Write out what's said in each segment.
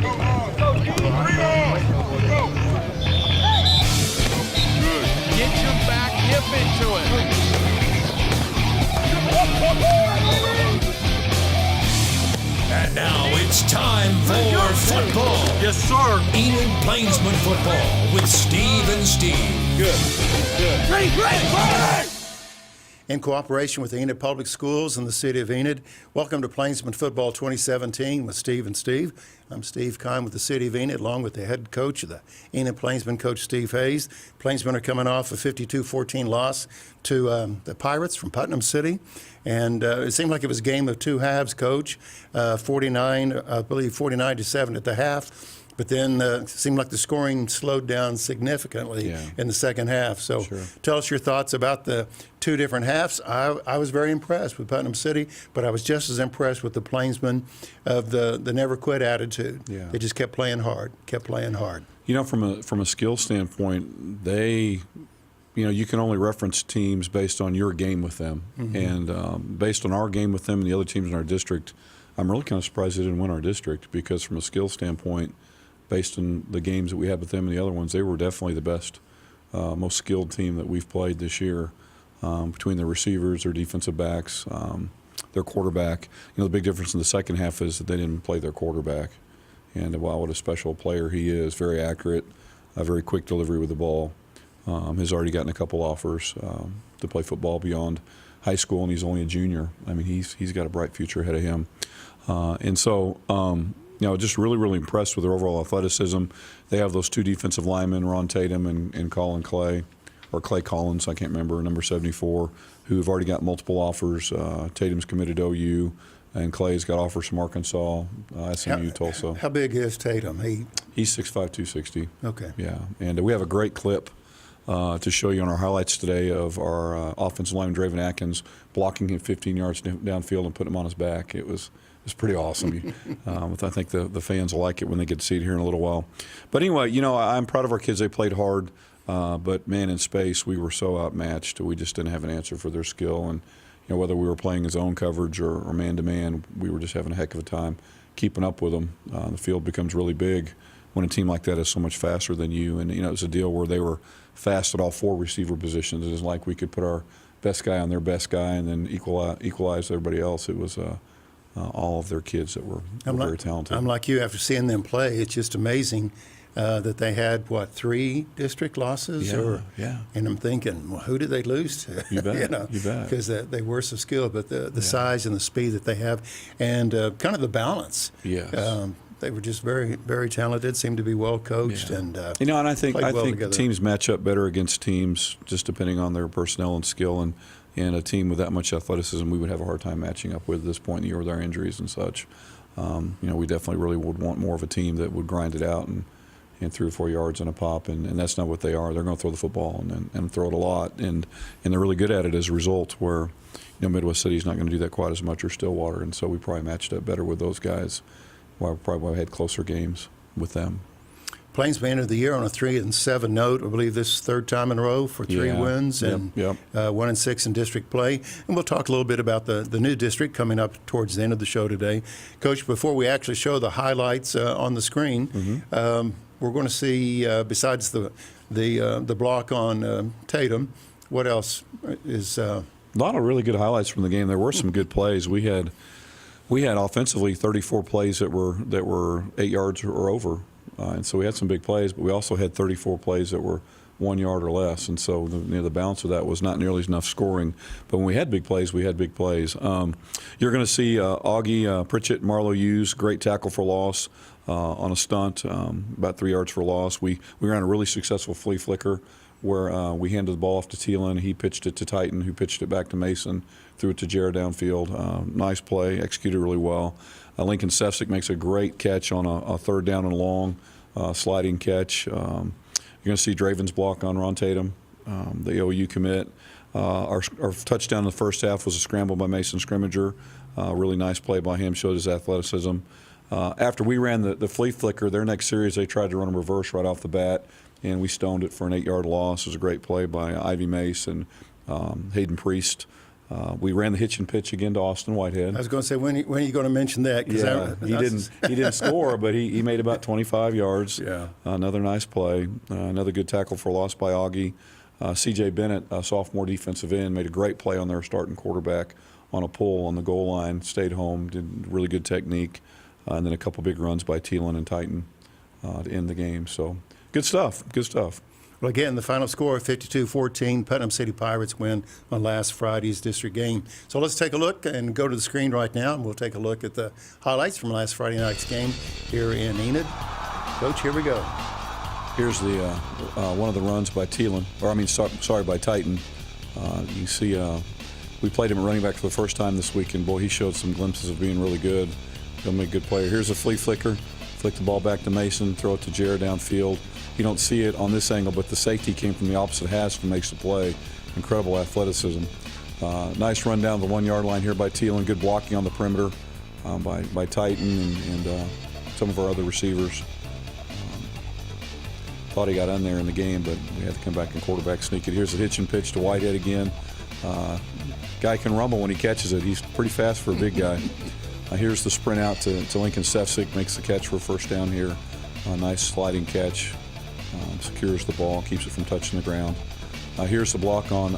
Get your back hip into it. And now it's time for football. Yes, sir. Enid Plainsmen football with Steve and Steve. Good. Great. In cooperation with the Enid Public Schools and the City of Enid, welcome to Plainsmen Football 2017 with Steve and Steve. I'm Steve Kine with the City of Enid, along with the head coach of the Enid Plainsmen, Coach Steve Hayes. Plainsmen are coming off a 52-14 loss to the Pirates from Putnam City. And it seemed like it was a game of two halves, Coach. 49-7 at the half. But then it seemed like the scoring slowed down significantly in the second half. So tell us your thoughts about the two different halves. I was very impressed with Putnam City, but I was just as impressed with the Plainsmen of the never quit attitude. Yeah. They just kept playing hard. You know, from a skill standpoint, you can only reference teams based on your game with them. Mm-hmm. And based on our game with them and the other teams in our district, I'm really kind of surprised they didn't win our district, because from a skill standpoint, based on the games that we had with them and the other ones, they were definitely the best, most skilled team that we've played this year. Between their receivers, their defensive backs, their quarterback. You know, the big difference in the second half is that they didn't play their quarterback. And wow, what a special player he is. Very accurate, very quick delivery with the ball. Has already gotten a couple offers to play football beyond high school, and he's only a junior. I mean, he's got a bright future ahead of him. Just really, really impressed with their overall athleticism. They have those two defensive linemen, Ron Tatum and Colin Clay, or Clay Collins, I can't remember, number 74, who have already got multiple offers. Tatum's committed to OU, and Clay's got offers from Arkansas, SMU, Tulsa. How big is Tatum? He's 6'5", 260. Okay. Yeah, and we have a great clip to show you on our highlights today of our offensive lineman, Draven Atkins, blocking him 15 yards downfield and putting him on his back. It was pretty awesome. I think the fans will like it when they get to see it here in a little while. But anyway, I'm proud of our kids. They played hard, but man, in space, we were so outmatched. We just didn't have an answer for their skill. And whether we were playing zone coverage or man-to-man, we were just having a heck of a time keeping up with them. The field becomes really big when a team like that is so much faster than you. And, it was a deal where they were fast at all four receiver positions. It was like we could put our best guy on their best guy and then equalize everybody else. It was all of their kids that were very talented. I'm like you. After seeing them play, it's just amazing that they had, 3 district losses? Yeah. And I'm thinking, well, who did they lose to? You bet. You bet. Because they were so skilled, but the size and the speed that they have, and kind of the balance. Yes. They were just very, very talented, seemed to be well coached. Yeah. And and I think together. Teams match up better against teams just depending on their personnel and skill. And a team with that much athleticism, we would have a hard time matching up with at this point in the year with our injuries and such. We definitely really would want more of a team that would grind it out and 3 or 4 yards and a pop, and that's not what they are. They're going to throw the football and throw it a lot, and they're really good at it as a result, where Midwest City's not going to do that quite as much, or Stillwater, and so we probably matched up better with those guys. Well, probably had closer games with them. Plainsmen ended the year on a 3-7 note. I believe this is third time in a row for 3 wins and 1-6 in district play. And we'll talk a little bit about the new district coming up towards the end of the show today. Coach, before we actually show the highlights on the screen, we're going to see, besides the block on Tatum, what else is? A lot of really good highlights from the game. There were some good plays. We had offensively 34 plays that were 8 yards or over. And so we had some big plays, but we also had 34 plays that were 1 yard or less. And so the balance of that was not nearly enough scoring. But when we had big plays, we had big plays. You're going to see Augie Pritchett, Marlo Hughes, great tackle for loss on a stunt, about 3 yards for loss. We ran a really successful flea flicker where we handed the ball off to Thielen. He pitched it to Titan, who pitched it back to Mason, threw it to Jared downfield. Nice play, executed really well. Lincoln Sefcik makes a great catch on a third down and long sliding catch. You're going to see Draven's block on Ron Tatum, the OU commit. Our touchdown in the first half was a scramble by Mason Scrimmager. Really nice play by him, showed his athleticism. After we ran the flea flicker, their next series they tried to run a reverse right off the bat, and we stoned it for an 8-yard loss. It was a great play by Ivy Mace and Hayden Priest. We ran the hitch and pitch again to Austin Whitehead. I was going to say, when are you going to mention that? 'Cause Yeah, he didn't score, but he made about 25 yards. Yeah. Another nice play. Another good tackle for loss by Augie. C.J. Bennett, a sophomore defensive end, made a great play on their starting quarterback on a pull on the goal line, stayed home, did really good technique, and then a couple big runs by Thielen and Titan to end the game. So good stuff, good stuff. Well, again, the final score, 52-14, Putnam City Pirates win on last Friday's district game. So let's take a look and go to the screen right now, and we'll take a look at the highlights from last Friday night's game here in Enid. Coach, here we go. Here's the one of the runs by Thielen, sorry, by Titan. You see, we played him at running back for the first time this week, and boy, he showed some glimpses of being really good. He'll make a good player. Here's a flea flicker. Flick the ball back to Mason, throw it to Jared downfield. You don't see it on this angle, but the safety came from the opposite hash and makes the play. Incredible athleticism. Nice run down the 1 yard line here by Thielen. Good blocking on the perimeter by Titan and some of our other receivers. Thought he got in there in the game, but we had to come back and quarterback sneak it. Here's a hitch and pitch to Whitehead again. Guy can rumble when he catches it. He's pretty fast for a big guy. Here's the sprint out to Lincoln Sefcik, makes the catch for a first down here. Nice sliding catch. Secures the ball, keeps it from touching the ground. Here's the block on,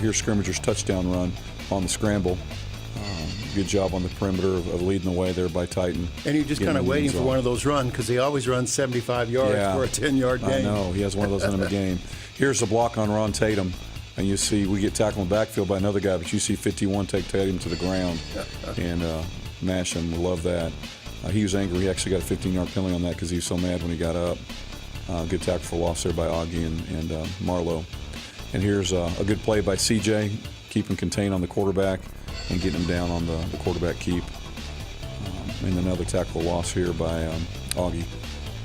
here's Scrimmager's touchdown run on the scramble. Good job on the perimeter of leading the way there by Titan. And you're just kind of waiting for one of those runs because he always runs 75 yards for a 10-yard gain. I know, he has one of those in him a game. Here's the block on Ron Tatum. And you see we get tackled in the backfield by another guy, but you see 51 take Tatum to the ground and mash him. We love that. He was angry. He actually got a 15-yard penalty on that because he was so mad when he got up. Good tackle for loss there by Augie and Marlowe. And here's a good play by CJ, keeping contained on the quarterback and getting him down on the quarterback keep. And another tackle loss here by Augie.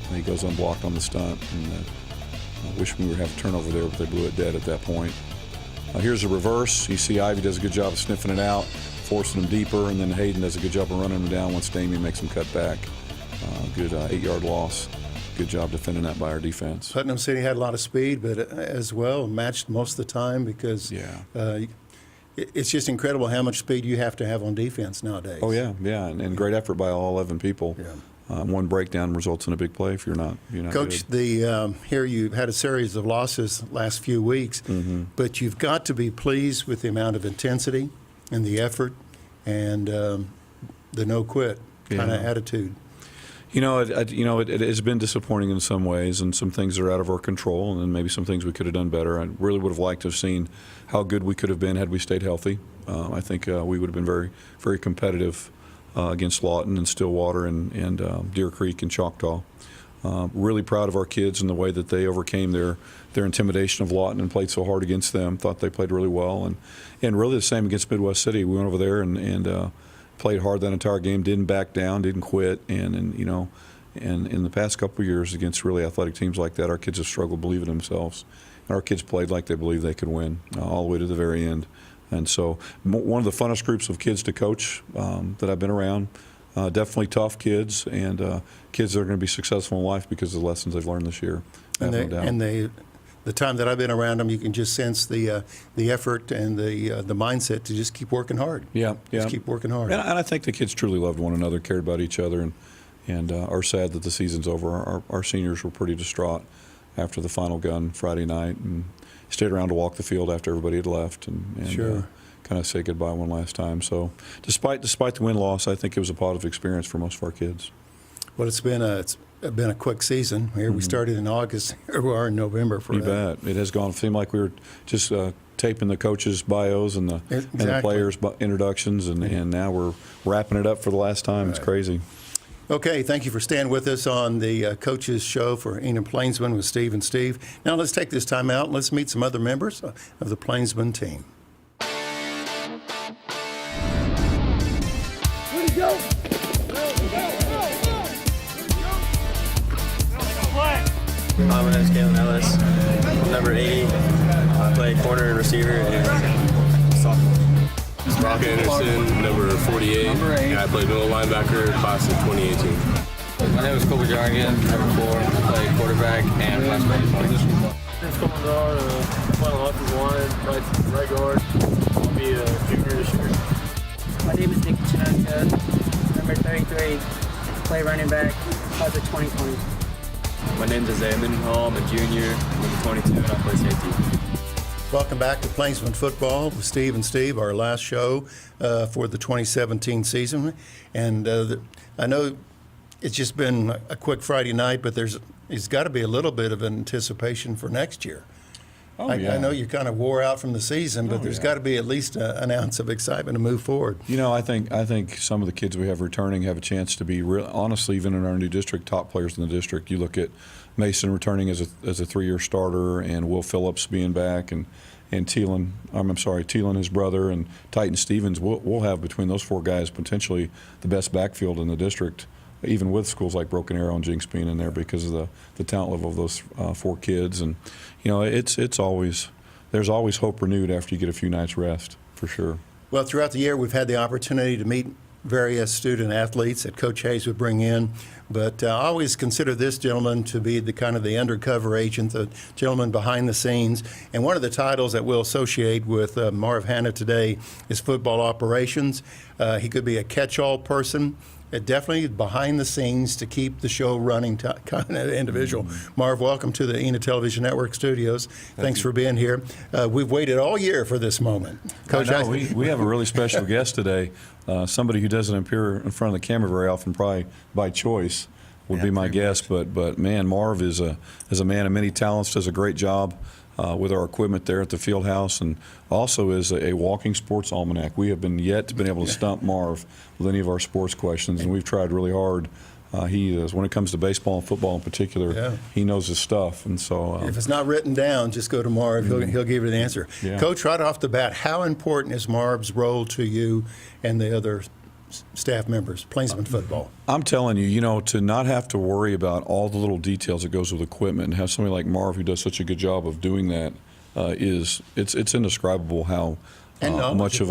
And he goes unblocked on the stunt. And I wish we would have a turnover there, but they blew it dead at that point. Here's a reverse. You see Ivy does a good job of sniffing it out, forcing him deeper, and then Hayden does a good job of running him down once Damien makes him cut back. Good 8-yard loss. Good job defending that by our defense. Putnam City had a lot of speed, but as well matched most of the time because it's just incredible how much speed you have to have on defense nowadays. Oh, yeah, and great effort by all 11 people. Yeah. One breakdown results in a big play if you're not Coach, good. Here you've had a series of losses last few weeks, but you've got to be pleased with the amount of intensity and the effort and the no-quit kind of attitude. It has been disappointing in some ways, and some things are out of our control, and maybe some things we could have done better. I really would have liked to have seen how good we could have been had we stayed healthy. I think we would have been very, very competitive against Lawton and Stillwater and Deer Creek and Choctaw. Really proud of our kids and the way that they overcame their intimidation of Lawton and played so hard against them. Thought they played really well, and really the same against Midwest City. We went over there and played hard that entire game, didn't back down, didn't quit, and in the past couple of years against really athletic teams like that, our kids have struggled believing in themselves. And our kids played like they believed they could win all the way to the very end. And so one of the funnest groups of kids to coach that I've been around. Definitely tough kids and kids that are going to be successful in life because of the lessons they've learned this year. And the time that I've been around them, you can just sense the effort and the mindset to just keep working hard. Just keep working hard. And I think the kids truly loved one another, cared about each other, and are sad that the season's over. Our seniors were pretty distraught after the final gun Friday night and stayed around to walk the field after everybody had left and sure. Kind of say goodbye one last time. So despite the win-loss, I think it was a positive experience for most of our kids. Well, it's been a quick season. Here we started in August. Here we are in November. You bet. It has gone. It seemed like we were just taping the coaches' bios and the players' introductions, and now we're wrapping it up for the last time. Right. It's crazy. Okay, thank you for staying with us on the Coaches Show for Enid Plainsmen with Steve and Steve. Now let's take this time out and let's meet some other members of the Plainsmen team. My name is Kalen Ellis. I'm number 80. I play corner, receiver, and sophomore. Brock Anderson, number 48. And I play middle linebacker, class of 2018. My name is Kobe Jargan, number 4. I play quarterback and pass play. name's Colin Dar. I play on offensive line, right guard. I'll be a junior this year. My name is Nick Chinoka, number 33. Play running back, class of 2020. My name's Isaiah Mendenhall. I'm a junior, number 22, and I play safety. Welcome back to Plainsmen Football with Steve and Steve, our last show for the 2017 season. And I know it's just been a quick Friday night, but there's got to be a little bit of anticipation for next year. I know you kind of wore out from the season, but there's got to be at least an ounce of excitement to move forward. You know, I think some of the kids we have returning have a chance to be real. Honestly, even in our new district, top players in the district. You look at Mason returning as a 3-year starter, and Will Phillips being back, and Thielen, his brother, and Titan Stevens. We'll have between those 4 guys potentially the best backfield in the district, even with schools like Broken Arrow and Jinx being in there because of the talent level of those 4 kids. And you know, there's always hope renewed after you get a few nights rest, for sure. Well, throughout the year, we've had the opportunity to meet various student athletes that Coach Hayes would bring in, but I always consider this gentleman to be the undercover agent, the gentleman behind the scenes. And one of the titles that we'll associate with Marv Hanna today is football operations. He could be a catch-all person. Definitely behind the scenes to keep the show running kind of individual. Marv, welcome to the Enid Television Network studios. Thanks for being here. We've waited all year for this moment. Coach, we have a really special guest today, somebody who doesn't appear in front of the camera very often, probably by choice would be my guess. But man, Marv is a man of many talents, does a great job with our equipment there at the field house, and also is a walking sports almanac. We have been able to stump Marv with any of our sports questions, and we've tried really hard. He is, when it comes to baseball and football in particular, he knows his stuff. And so, if it's not written down, just go to Marv. He'll give you the answer. Yeah. Coach, right off the bat, how important is Marv's role to you and the other staff members, Plainsmen football? I'm telling you, to not have to worry about all the little details that goes with equipment and have somebody like Marv who does such a good job of doing that it's indescribable how much of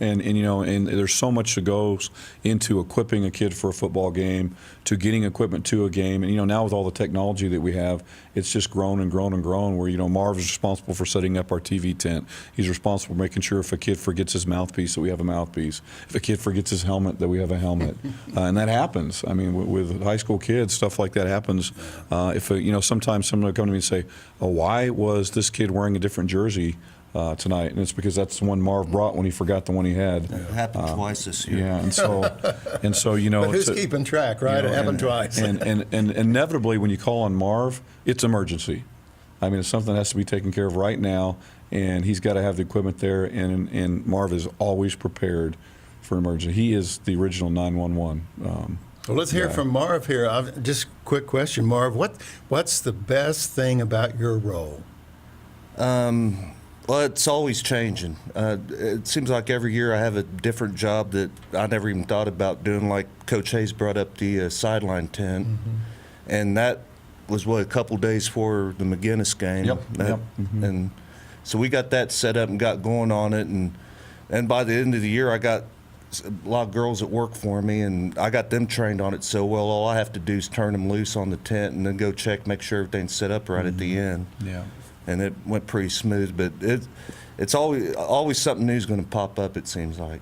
and there's so much that goes into equipping a kid for a football game, to getting equipment to a game, and now with all the technology that we have, it's just grown and grown and grown. Where Marv is responsible for setting up our TV tent. He's responsible for making sure if a kid forgets his mouthpiece that we have a mouthpiece. If a kid forgets his helmet that we have a helmet, and that happens. I mean, with high school kids, stuff like that happens. Sometimes someone will come to me and say, "Oh, why was this kid wearing a different jersey tonight?" And it's because that's the one Marv brought when he forgot the one he had. It happened twice this year. Yeah, and so But who's keeping track, right? It happened twice. And inevitably, when you call on Marv, it's emergency. I mean, it's something that has to be taken care of right now, and he's got to have the equipment there. And Marv is always prepared for emergency. He is the original 911. Well, let's hear from Marv here. Just quick question, Marv. What's the best thing about your role? Well, it's always changing. It seems like every year I have a different job that I never even thought about doing. Like Coach Hayes brought up the sideline tent, and that was a couple days for the McGinnis game. Yep. And so we got that set up and got going on it, and by the end of the year I got a lot of girls that work for me, and I got them trained on it so well. All I have to do is turn them loose on the tent and then go check, make sure everything's set up right at the end. Yeah. And it went pretty smooth, but it's always something new is going to pop up, it seems like.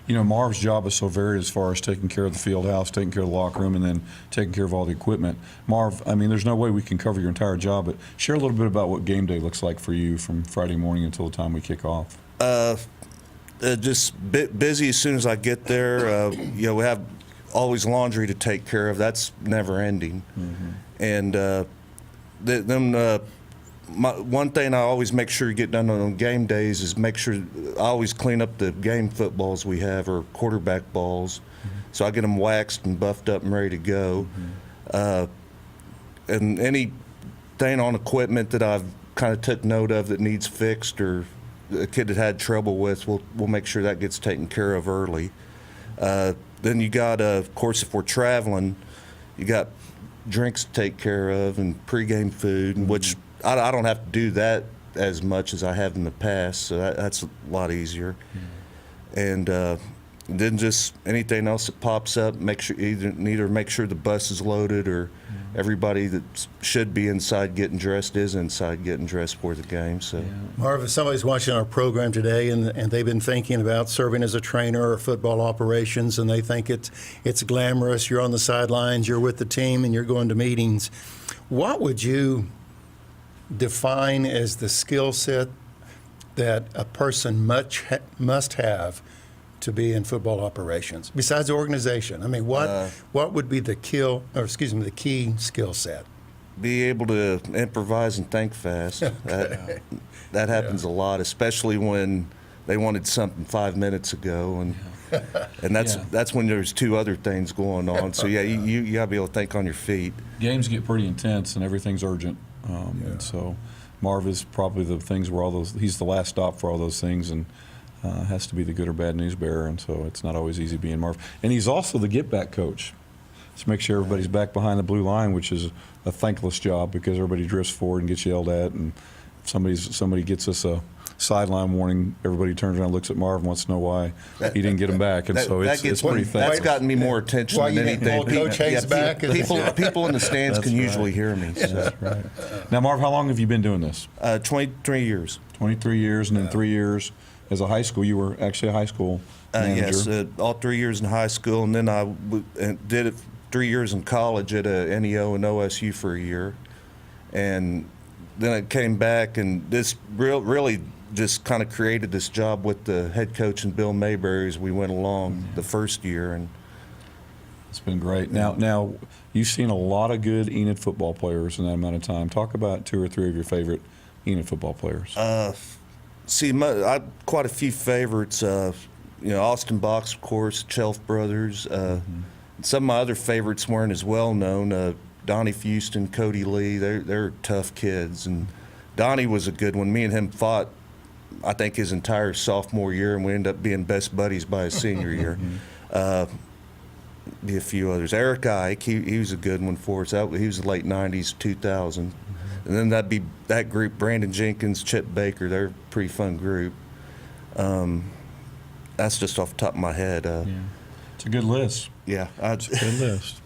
Yeah. Marv's job is so varied as far as taking care of the field house, taking care of the locker room, and then taking care of all the equipment. Marv, I mean, there's no way we can cover your entire job, but share a little bit about what game day looks like for you from Friday morning until the time we kick off. Just busy as soon as I get there. We have always laundry to take care of. That's never ending. And one thing I always make sure you get done on game days is make sure I always clean up the game footballs we have, or quarterback balls. So I get them waxed and buffed up and ready to go. And anything on equipment that I've kind of took note of that needs fixed, or a kid that had trouble with, we'll make sure that gets taken care of early. Then you got, of course, if we're traveling, you got drinks to take care of and pregame food, which I don't have to do that as much as I have in the past, so that's a lot easier. And then just anything else that pops up, make sure either make sure the bus is loaded, or everybody that should be inside getting dressed is inside getting dressed for the game. So, Marv, if somebody's watching our program today and they've been thinking about serving as a trainer or football operations, and they think it's glamorous, you're on the sidelines, you're with the team, and you're going to meetings, what would you define as the skill set that a person must have to be in football operations besides the organization? I mean, what would be the key skill set? be able to improvise and think fast. That happens a lot, especially when they wanted something 5 minutes ago, and that's when there's two other things going on. So you got to be able to think on your feet. Games get pretty intense and everything's urgent, and so Marv is probably the things where he's the last stop for all those things, and has to be the good or bad news bearer, and so it's not always easy being Marv. And he's also the get-back coach. To make sure everybody's back behind the blue line, which is a thankless job because everybody drifts forward and gets yelled at, and if somebody gets us a sideline warning, everybody turns around and looks at Marv and wants to know why he didn't get him back, and so it's pretty thankless. That's gotten me more attention than anything. Coach Hayes back. People in the stands can usually hear me. So. That's right. Now, Marv, how long have you been doing this? 23 years. 23 years, and then 3 years as a high school. You were actually a high school manager. Yes, all 3 years in high school, and then I did it 3 years in college at a NEO and OSU for a year, and then I came back, and this really just kind of created this job with the head coach and Bill Mayberry as we went along the first year, and it's been great. Now you've seen a lot of good Enid football players in that amount of time. Talk about 2 or 3 of your favorite Enid football players. I quite a few favorites. Austin Box, of course, Chelf Brothers. Some of my other favorites weren't as well known. Donnie Fuston, Cody Lee, they're tough kids. And Donnie was a good one. Me and him fought, I think, his entire sophomore year, and we ended up being best buddies by his senior year. Be a few others. Eric Ike, he was a good one for us. He was the late 90s, 2000. And then that'd be that group, Brandon Jenkins, Chip Baker. They're a pretty fun group. That's just off the top of my head. It's a good list. Yeah. It's a good list.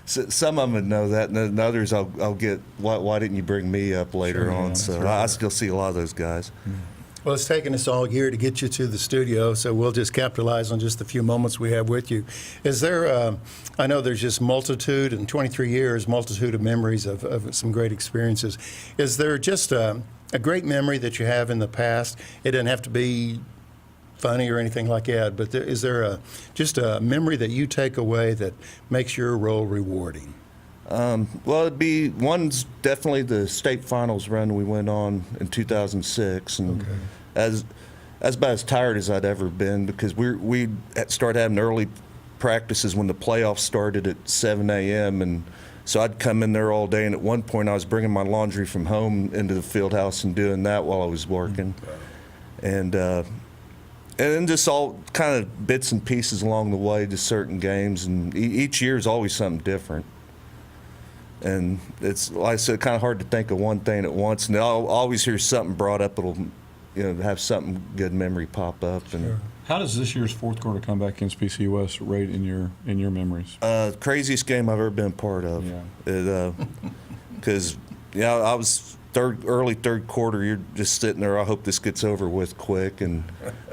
Some of them would know that, and then others I'll get, why didn't you bring me up later on? So right. I still see a lot of those guys. Well, it's taken us all year to get you to the studio, so we'll just capitalize on just the few moments we have with you. Is there, I know there's just multitude, in 23 years, multitude of memories of some great experiences. Is there just a great memory that you have in the past? It doesn't have to be funny or anything like that, but is there just a memory that you take away that makes your role rewarding? Well, one's definitely the state finals run we went on in 2006, and as about as tired as I'd ever been, because we started having early practices when the playoffs started at 7 a.m. and so I'd come in there all day, and at one point I was bringing my laundry from home into the field house and doing that while I was working, and then just all kind of bits and pieces along the way to certain games, and each year is always something different. And it's, like I said, kind of hard to think of one thing at once. And I'll always hear something brought up that'll, have something good memory pop up. And how does this year's fourth quarter comeback against PCUS rate in your memories? Craziest game I've ever been part of. Because I was early third quarter. You're just sitting there. I hope this gets over with quick. And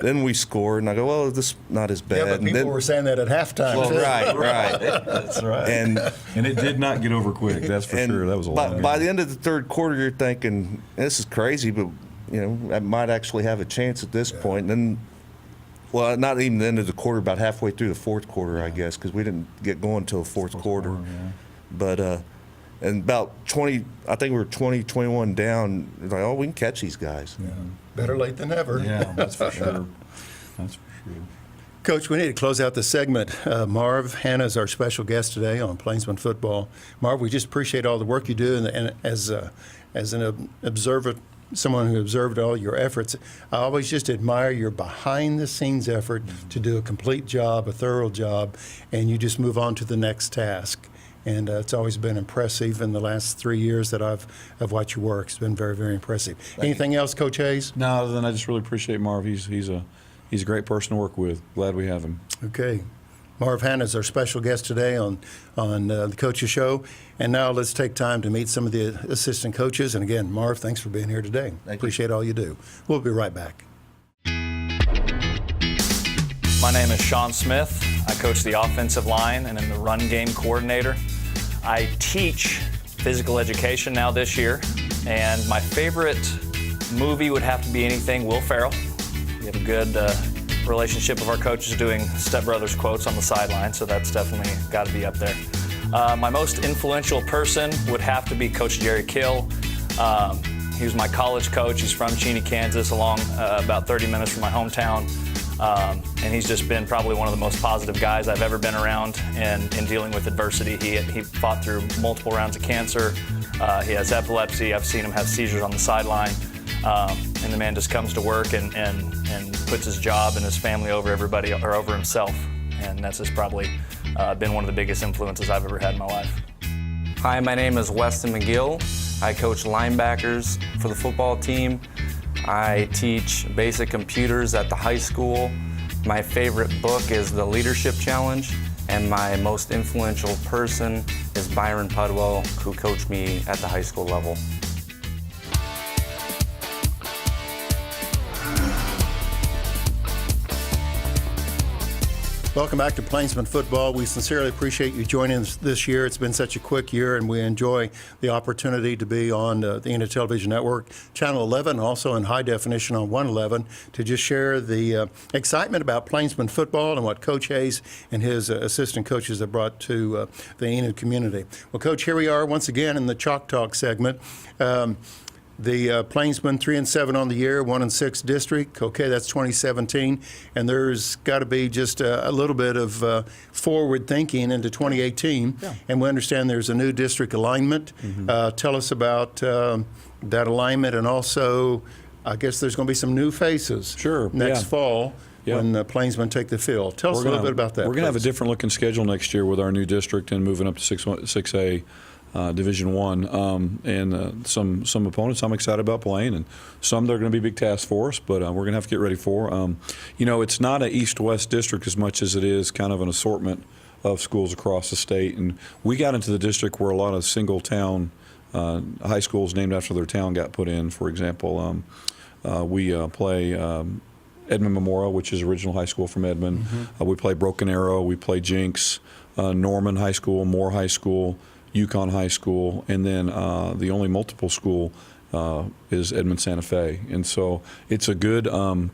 then we scored, and I go, well, this is not as bad. Yeah, but people were saying that at halftime. Well, right. That's right. And it did not get over quick. That's for sure. That was a long game. By the end of the third quarter, you're thinking, this is crazy, but I might actually have a chance at this point. And then, well, not even the end of the quarter, about halfway through the fourth quarter, I guess, because we didn't get going until the fourth quarter. But and about 20, I think we were 20, 21 down. Like, oh, we can catch these guys. Yeah. Better late than never. Yeah, that's for sure. That's for sure. Coach, we need to close out the segment. Marv Hanna is our special guest today on Plainsmen Football. Marv, we just appreciate all the work you do, and as an observer, someone who observed all your efforts, I always just admire your behind-the-scenes effort to do a complete job, a thorough job, and you just move on to the next task. And it's always been impressive in the last 3 years that I've watched your work. It's been very, very impressive. Anything else, Coach Hayes? No, other than I just really appreciate Marv. He's a great person to work with. Glad we have him. Okay. Marv Hanna is our special guest today on the Coaches Show. And now let's take time to meet some of the assistant coaches. And again, Marv, thanks for being here today. Appreciate all you do. We'll be right back. My name is Sean Smith. I coach the offensive line and am the run game coordinator. I teach physical education now this year, and my favorite movie would have to be anything Will Ferrell. We have a good relationship with our coaches doing Step Brothers quotes on the sideline, so that's definitely got to be up there. My most influential person would have to be Coach Jerry Kill. He was my college coach. He's from Cheney, Kansas, about 30 minutes from my hometown. And he's just been probably one of the most positive guys I've ever been around in dealing with adversity. He fought through multiple rounds of cancer. He has epilepsy. I've seen him have seizures on the sideline. And the man just comes to work and puts his job and his family over everybody or over himself. And that's just probably been one of the biggest influences I've ever had in my life. Hi, my name is Weston McGill. I coach linebackers for the football team. I teach basic computers at the high school. My favorite book is The Leadership Challenge, and my most influential person is Byron Pudwell, who coached me at the high school level. Welcome back to Plainsmen Football. We sincerely appreciate you joining us this year. It's been such a quick year, and we enjoy the opportunity to be on the Enid Television Network, Channel 11, also in high definition on 111, to just share the excitement about Plainsmen Football and what Coach Hayes and his assistant coaches have brought to the Enid community. Well, Coach, here we are once again in the Chalk Talk segment. The Plainsmen 3-7 on the year, 1-6 district. Okay, that's 2017, and there's got to be just a little bit of forward thinking into 2018. Yeah. And we understand there's a new district alignment. Mm-hmm. Tell us about that alignment, and also, I guess there's going to be some new faces. Sure. Next fall. Yep. When the Plainsmen take the field. Tell us a little bit about that. We're going to have a different looking schedule next year with our new district and moving up to 6A. Division I, and some opponents I'm excited about playing, and some they're going to be big tasks for us, but we're going to have to get ready for. It's not an east-west district as much as it is kind of an assortment of schools across the state, and we got into the district where a lot of single-town high schools named after their town got put in. For example, we play Edmond Memorial, which is original high school from Edmond. Mm-hmm. We play Broken Arrow, we play Jinx, Norman High School, Moore High School, Yukon High School, and then the only multiple school is Edmond Santa Fe. And so it's a good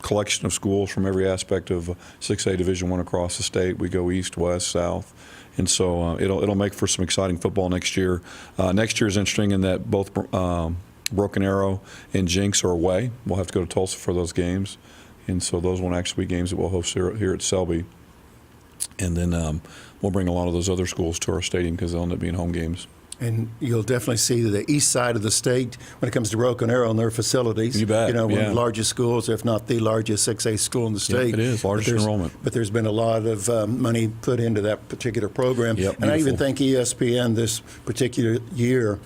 collection of schools from every aspect of 6A Division I across the state. We go east, west, south. And so it'll make for some exciting football next year. Next year is interesting in that both Broken Arrow and Jinx are away. We'll have to go to Tulsa for those games. And so those won't actually be games that we'll host here at Selby. And then we'll bring a lot of those other schools to our stadium because they'll end up being home games. And you'll definitely see the east side of the state when it comes to Broken Arrow and their facilities. You bet. One of the largest schools, if not the largest 6A school in the state. Yeah, it is, largest enrollment. But there's been a lot of money put into that particular program. Yep, and I even think ESPN this particular year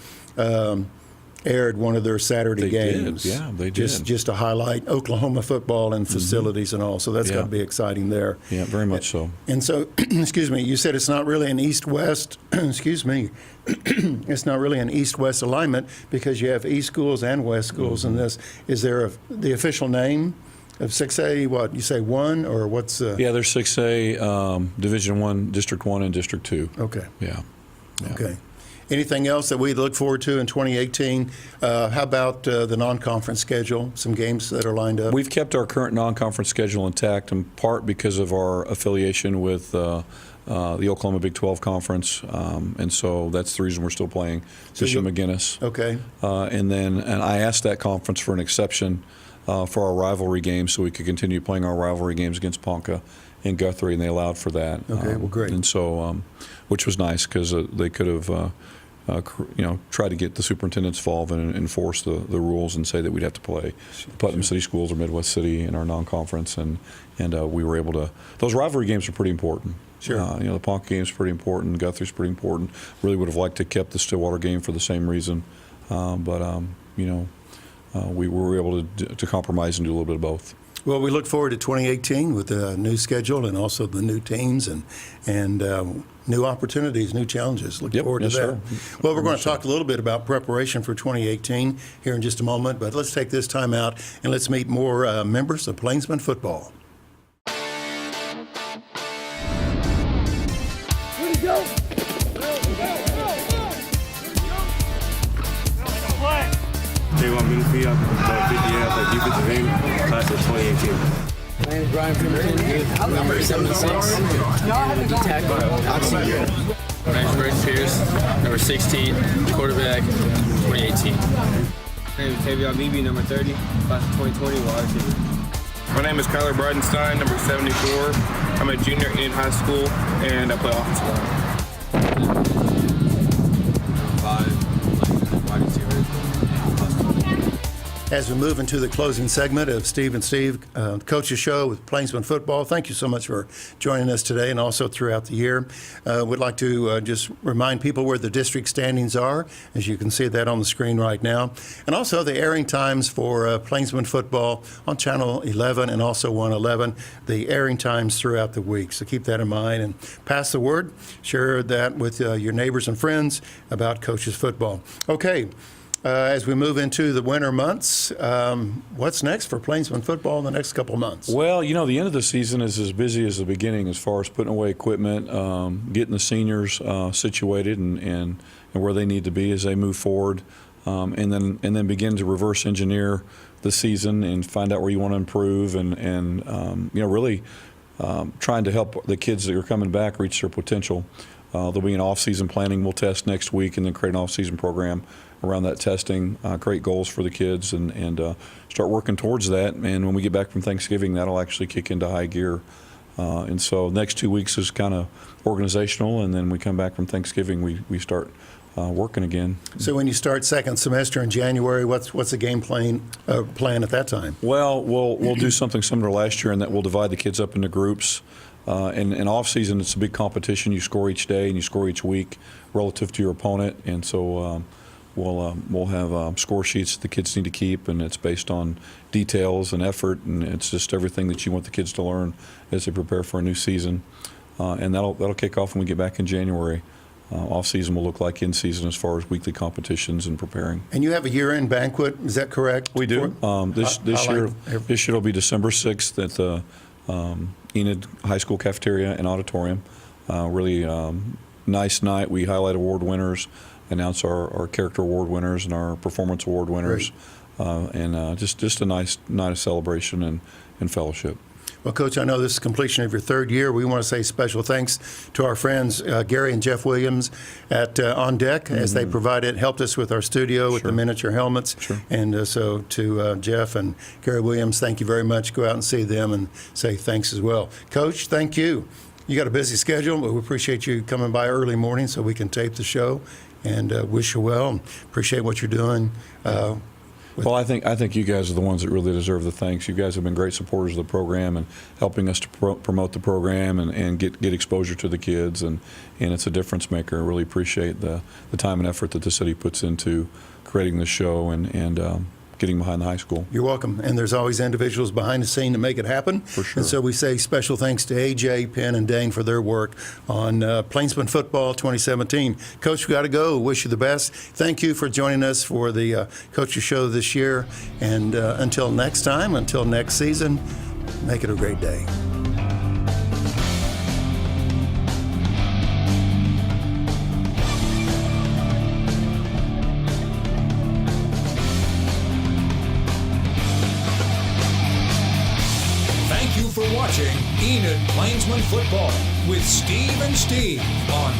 aired one of their Saturday games. Yeah, they did. Just to highlight Oklahoma football and facilities and all. So that's got to be exciting there. Yeah, very much so. And so, excuse me, you said it's not really an east-west, excuse me, it's not really an east-west alignment because you have east schools and west schools in this. Is there the official name of 6A, what, you say 1 or what's? Yeah, there's 6A, Division I, District 1, and District 2. Okay. Yeah. Okay. Anything else that we look forward to in 2018? How about the non-conference schedule? Some games that are lined up? We've kept our current non-conference schedule intact, in part because of our affiliation with the Oklahoma Big 12 Conference, and so that's the reason we're still playing Bishop McGuinness. Okay. And I asked that conference for an exception for our rivalry games so we could continue playing our rivalry games against Ponca and Guthrie, and they allowed for that. Okay, well, great. And so, which was nice because they could have, tried to get the superintendents involved and enforce the rules and say that we'd have to play Putnam City Schools or Midwest City in our non-conference, and we were able to. Those rivalry games are pretty important. Sure. The Ponca game's pretty important. Guthrie's pretty important. Really would have liked to kept the Stillwater game for the same reason, but we were able to compromise and do a little bit of both. Well, we look forward to 2018 with the new schedule and also the new teams and new opportunities, new challenges. Look forward to that. Sir. Well, we're going to talk a little bit about preparation for 2018 here in just a moment, but let's take this time out and let's meet more members of Plainsmen football. J1 Minifee, I'm about 50 years, I play defensive end, class of 2018. My name is Brian Pimpleton, number 76. Tackle. My name is Bryce Pierce, number 16, quarterback, 2018. My name is Tavion Beebe, number 30, class of 2020, wide receiver. My name is Kyler Bridenstine, number 74. I'm a junior in high school, and I play offensive line. 5, wide receiver. As we move into the closing segment of Steve and Steve, Coach's Show with Plainsmen Football, thank you so much for joining us today and also throughout the year. We'd like to just remind people where the district standings are, as you can see that on the screen right now, and also the airing times for Plainsmen Football on Channel 11 and also 111, the airing times throughout the week. So keep that in mind and pass the word. Share that with your neighbors and friends about Coach's Football. Okay. As we move into the winter months, what's next for Plainsmen football in the next couple of months? Well, the end of the season is as busy as the beginning as far as putting away equipment, getting the seniors situated and where they need to be as they move forward, and then begin to reverse engineer the season and find out where you want to improve and really trying to help the kids that are coming back reach their potential. There'll be an off-season planning. We'll test next week and then create an off-season program around that testing, create goals for the kids and start working towards that. And when we get back from Thanksgiving, that'll actually kick into high gear. And so next 2 weeks is kind of organizational, and then we come back from Thanksgiving, we start working again. So when you start second semester in January, what's the game plan at that time? Well, we'll do something similar to last year in that we'll divide the kids up into groups. And off season, it's a big competition. You score each day and you score each week relative to your opponent, and so we'll have score sheets that the kids need to keep, and it's based on details and effort, and it's just everything that you want the kids to learn as they prepare for a new season. And that'll kick off when we get back in January. Off season will look like in season as far as weekly competitions and preparing. And you have a year-end banquet, is that correct? We do. This year it'll be December 6th at the Enid High School cafeteria and auditorium. Really nice night. We highlight award winners, announce our character award winners and our performance award winners, and just a nice night of celebration and fellowship. Well, Coach, I know this is completion of your third year. We want to say special thanks to our friends Gary and Jeff Williams at On Deck as they helped us with our studio with the miniature helmets. And so to Jeff and Gary Williams, thank you very much. Go out and see them and say thanks as well. Coach, thank you. You got a busy schedule, but we appreciate you coming by early morning so we can tape the show, and wish you well and appreciate what you're doing. Well, I think you guys are the ones that really deserve the thanks. You guys have been great supporters of the program and helping us to promote the program and get exposure to the kids, and it's a difference maker. I really appreciate the time and effort that the city puts into creating the show and getting behind the high school. You're welcome. And there's always individuals behind the scene to make it happen. For sure. And so we say special thanks to AJ, Penn, and Dane for their work on Plainsmen Football 2017. Coach, we got to go. Wish you the best. Thank you for joining us for the Coach's Show this year. And until next time, until next season, make it a great day. Watching Enid Plainsmen Football with Steve and Steve on